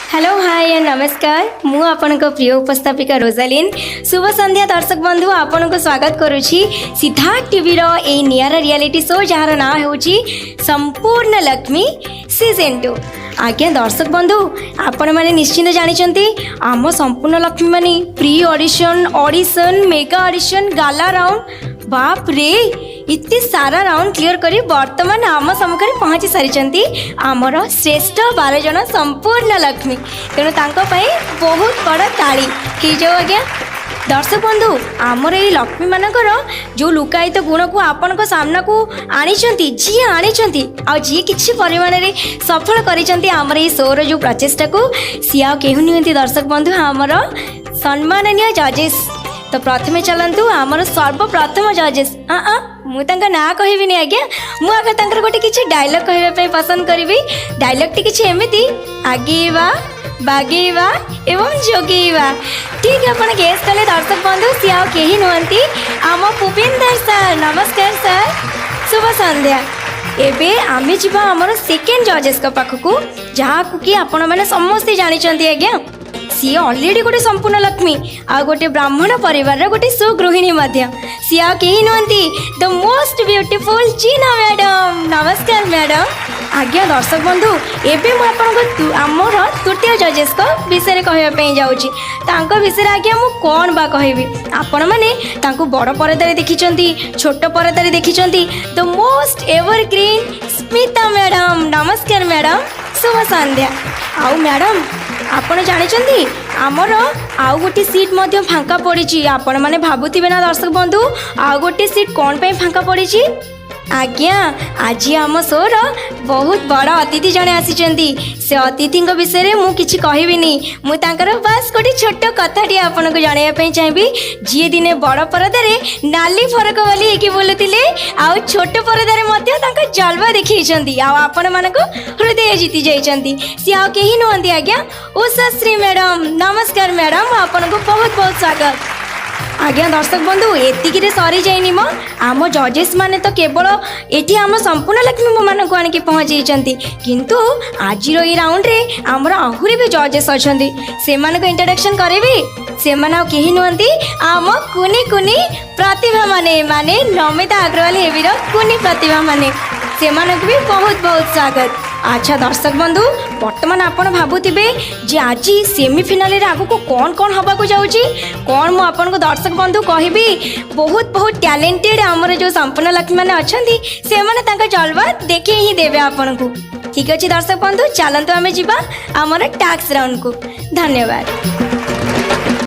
Hello hi नमस्कार मु आपनक प्रिय उपस्थापिका रोजालिन शुभ संध्या दर्शक बंधु आपन को स्वागत करुछि सिद्धार्थ टीवी रो ए नियारा रियलिटी शो जार ना होछि संपूर्ण लक्ष्मी सीजन 2। आज्ञा दर्शक बंधु आपण माने निश्चिंत जानिचंती आम संपूर्ण लक्ष्मी माने प्री ऑडिशन मेगा ऑडिशन गाला राउंड बाप रे इतने सारा राउंड क्लियर करी वर्तमान आम सम्मुखें पहुँची सारी आमर श्रेष्ठ 12 जन संपूर्ण लक्ष्मी तेणु बहुत बड़ा ताली कि जो आज्ञा दर्शक बंधु आमर ये लक्ष्मी मानकर जो लुकायित गुण को आपण सामना को आनी जी आनी जी किसी परिमाण में सफल करिसेंती आमर ये शोर जो प्रचेषा को सी केहू नुहति दर्शक बंधु आमर सम्माननीय जजेस। तो प्रथमे चलतु आमर सर्वप्रथम जजेस मुझे ना कहबी आज्ञा मुझे गोटे किसी डायलॉग कहवाई पसंद करी डायलॉग टी किसी एमती आगेवा बागेवा एवं जोगेवा ठीक आप गेस कले दर्शक बंधु सी आई नुहति आम भूपेंद्र सर। नमस्कार सर शुभ संध्या। एबे आमे जीवा आमर सेकेंड जजेस पाखक जहाँ कि आपण मैंने समस्ते जानी आज्ञा सी ऑलरेडी गोटे संपूर्ण लक्ष्मी आ गोटे ब्राह्मण परिवार गोटे सुगृहिणी सी कहीं नुहति द मोस्ट ब्यूटीफुल चीना मैडम। नमस्कार मैडम। आज्ञा दर्शक बंधु एबे मु आमर तृतीय जजेस को विषय कहवाई जाऊँगी विषय आज्ञा मु कौन बा कहबी आपण मैंने बड़ परदार देखी छोट परदार देखी the most evergreen Smita madam. नमस्कार मैडम शुभ संध्या। आउ मैडम आपण जानी आमर आउ गोटे सीट मध्य फांका पड़ी आपण मैंने भावुवे ना दर्शक बंधु आउ गोटे सीट कौन पे फांका पड़ी आज्ञा आज आम शोर बहुत बड़ अतिथि जड़े आसी से अतिथि विषय में मुझे कहबिनी मुझे बास गोटे छोट कथाटी आपन को जानवाई चाहिए जी दिने बड़ परदार नाली फरक वाली होगी बोलुले आउ छोट परदार जलवा देखी आपण मान हृदय जीति जाइए सी आ कहीं नुहति आज्ञा उषाश्री मैडम। नमस्कार मैडम आपन को बहुत बहुत स्वागत। आज्ञा दर्शक बंधु एतिकी सरी जाइनी मो आम जजेस माने तो केवल एठी आम संपूर्ण लक्ष्मी मान को आनिक पहुँचाई किंतु आज राउंड रे आमर आहुरी भी जजेस अच्छा से इंट्रोडक्शन करें से कहीं नुहति आम कुनी कुनी प्रतिभा माने माने नमिता अग्रवाल हेबीर कुनी प्रतिभा माने से भी बहुत बहुत स्वागत। अच्छा दर्शक बंधु बर्तमान आपण भावुवे जे आज सेमिफिनाल आगू कौन कौन हवा जाऊँगी कौन मु आपन को दर्शक बंधु कहबी बहुत बहुत टैलेंटेड आमर जो संपूर्ण लक्ष्मी मैंने अच्छा से जलवा देखे ही देवे आपन को। ठीक अच्छे दर्शक बंधु चलतु आम जावा आमर टास्क राउंड को। धन्यवाद।